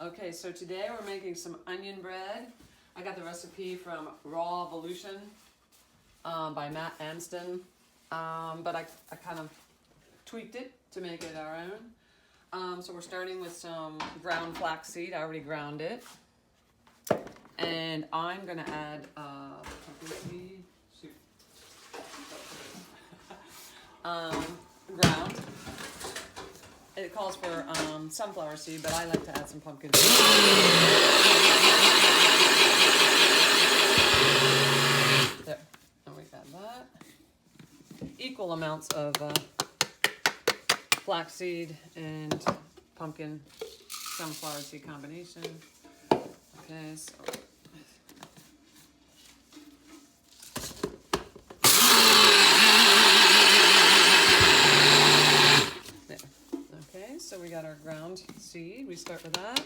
Okay, so today we're making some onion bread. I got the recipe from Raw Evolution by Matt Amston, but I kind of tweaked it to make it our own. So we're starting with some ground flaxseed. I already ground it. And I'm going to add ground. It calls for sunflower seed, but I like to add some pumpkin seed. There, and we got that. Equal amounts of flaxseed and pumpkin sunflower seed combination. Okay, so there. Okay, so we got our ground seed. We start with that.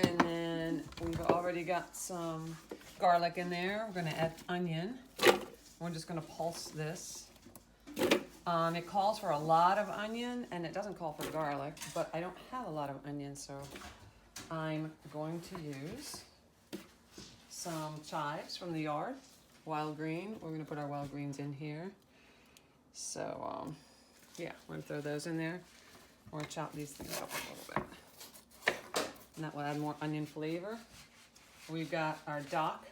And then we've already got some garlic in there. We're going to add onion. We're just going to pulse this. It calls for a lot of onion, and it doesn't call for garlic, but I don't have a lot of onion, so I'm going to use some chives from the yard, wild green. We're going to put our wild greens in here. So, yeah, we're going to throw those in there. We're going to chop these things up a little bit. And that will add more onion flavor. We've got our dock.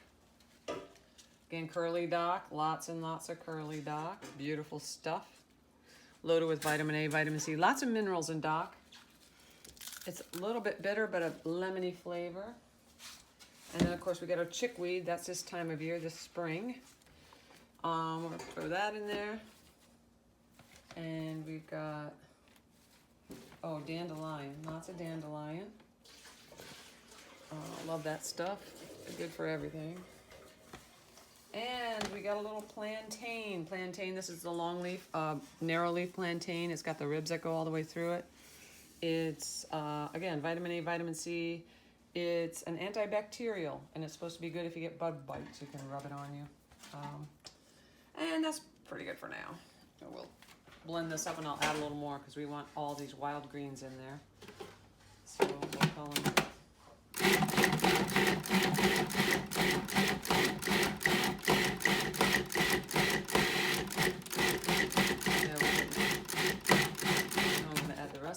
Again, curly dock, lots and lots of curly dock. Beautiful stuff. Loaded with vitamin A, vitamin C, lots of minerals in dock. It's a little bit bitter, but a lemony flavor. And then, of course, we got our chickweed. That's this time of year, this spring. We're going to throw that in there. And we've got, dandelion. Lots of dandelion. Love that stuff. Good for everything. And we got a little plantain. Plantain, this is the long leaf, narrow leaf plantain. It's got the ribs that go all the way through it. It's, again, vitamin A, vitamin C. It's an antibacterial, and it's supposed to be good if you get bug bites. You can rub it on you. And that's pretty good for now. So we'll blend this up, and I'll add a little more because we want all these wild greens in there. So we'll call them...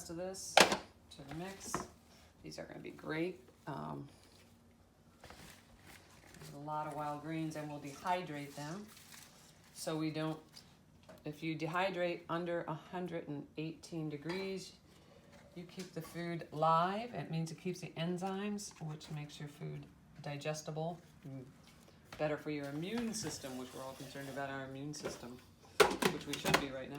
of this to the mix. These are going to be great. There's a lot of wild greens, and we'll dehydrate them so we don't, if you dehydrate under 118 degrees, you keep the food live. It means it keeps the enzymes, which makes your food digestible, better for your immune system, which we're all concerned about our immune system, which we should be right now.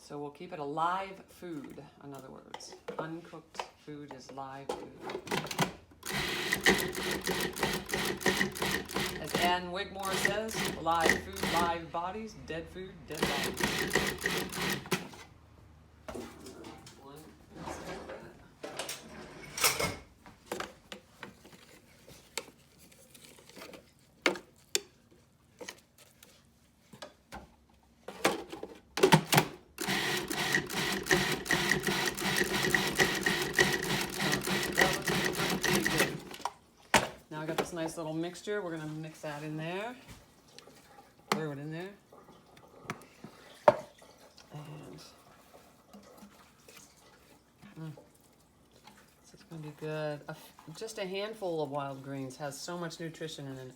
So we'll keep it a live food, in other words. Uncooked food is live food. As Ann Wigmore says, live food, live bodies, dead food, dead bodies. Nice little mixture. We're going to mix that in there. Throw it in there. And this is going to be good. Just a handful of wild greens has so much nutrition in it.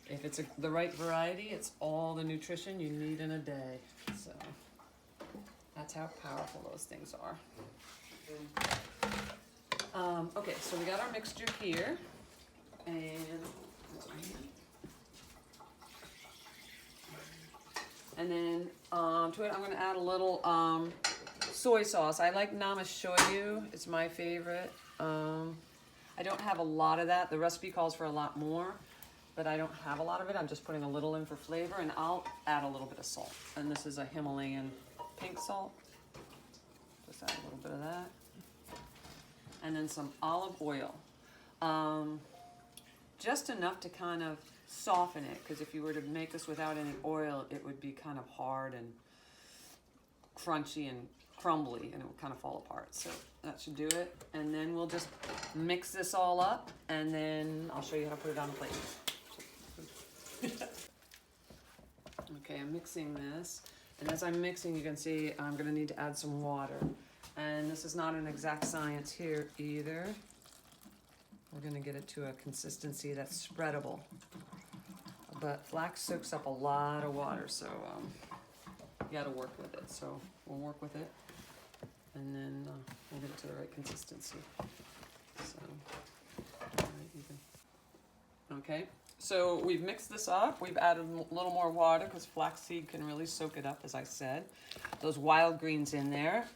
If it's the right variety, it's all the nutrition you need in a day. So that's how powerful those things are. Okay, so we got our mixture here. And then to it, I'm going to add a little soy sauce. I like namashoyu. It's my favorite. I don't have a lot of that. The recipe calls for a lot more, but I don't have a lot of it. I'm just putting a little in for flavor, and I'll add a little bit of salt. And this is a Himalayan pink salt. Just add a little bit of that. And then some olive oil. Just enough to kind of soften it, because if you were to make this without any oil, it would be kind of hard and crunchy and crumbly, and it will kind of fall apart. So that should do it. And then we'll just mix this all up, and then I'll show you how to put it on a plate. Okay, I'm mixing this, and as I'm mixing, you can see I'm gonna need to add some water. And this is not an exact science here either. We're gonna get it to a consistency that's spreadable. But flax soaks up a lot of water, so you gotta work with it. So we'll work with it, and then we'll get it to the right consistency. So, all right, you can. Okay, so we've mixed this up. We've added a little more water because flaxseed can really soak it up, as I said. Those wild greens in there.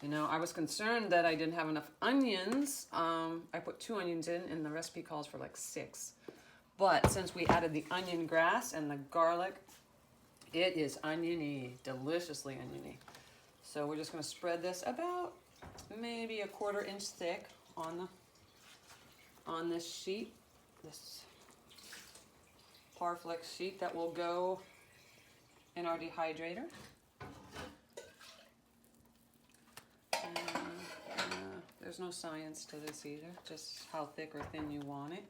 You know, I was concerned that I didn't have enough onions. I put 2 onions in, and the recipe calls for like 6. But since we added the onion grass and the garlic, it is oniony, deliciously oniony. So we're just gonna spread this about maybe a 1/4 inch thick on this sheet, this Parflex sheet that will go in our dehydrator. There's no science to this either, just how thick or thin you want it.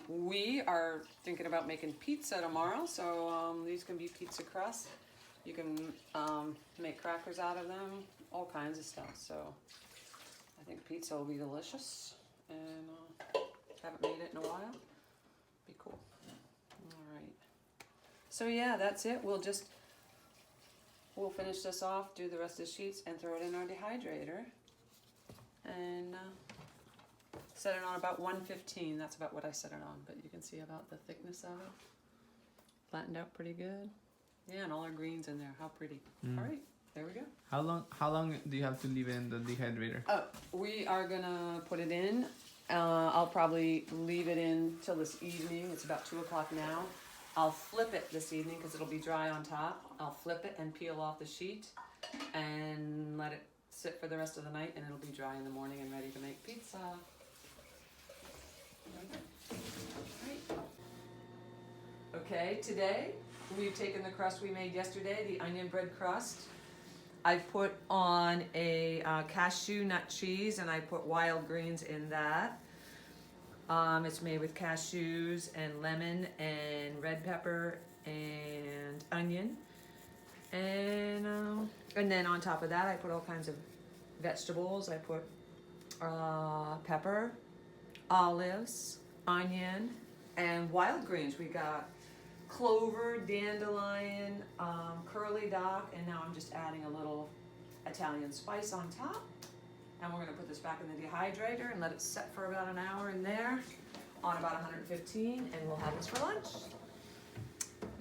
We are thinking about making pizza tomorrow, so these can be pizza crust. You can make crackers out of them, all kinds of stuff. So I think pizza will be delicious, and haven't made it in a while. Be cool. All right. So yeah, that's it. We'll finish this off, do the rest of the sheets, and throw it in our dehydrator. And set it on about 115. That's about what I set it on, but you can see about the thickness of it. Flattened out pretty good. Yeah, and all our greens in there. How pretty. All right, there we go. How long do you have to leave it in the dehydrator? Oh, we are gonna put it in. I'll probably leave it in till this evening. It's about 2 o'clock now. I'll flip it this evening because it'll be dry on top. I'll flip it and peel off the sheet and let it sit for the rest of the night, and it'll be dry in the morning and ready to make pizza. Okay, today we've taken the crust we made yesterday, the onion bread crust. I've put on a cashew nut cheese, and I put wild greens in that. It's made with cashews and lemon and red pepper and onion. And then on top of that, I put all kinds of vegetables. I put pepper, olives, onion, and wild greens. We got clover, dandelion, curly dock, and now I'm just adding a little Italian spice on top. And we're gonna put this back in the dehydrator and let it set for about an hour in there on about 115, and we'll have this for lunch.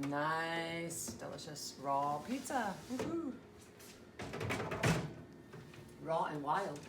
Nice, delicious raw pizza. Woo-hoo. Raw and wild.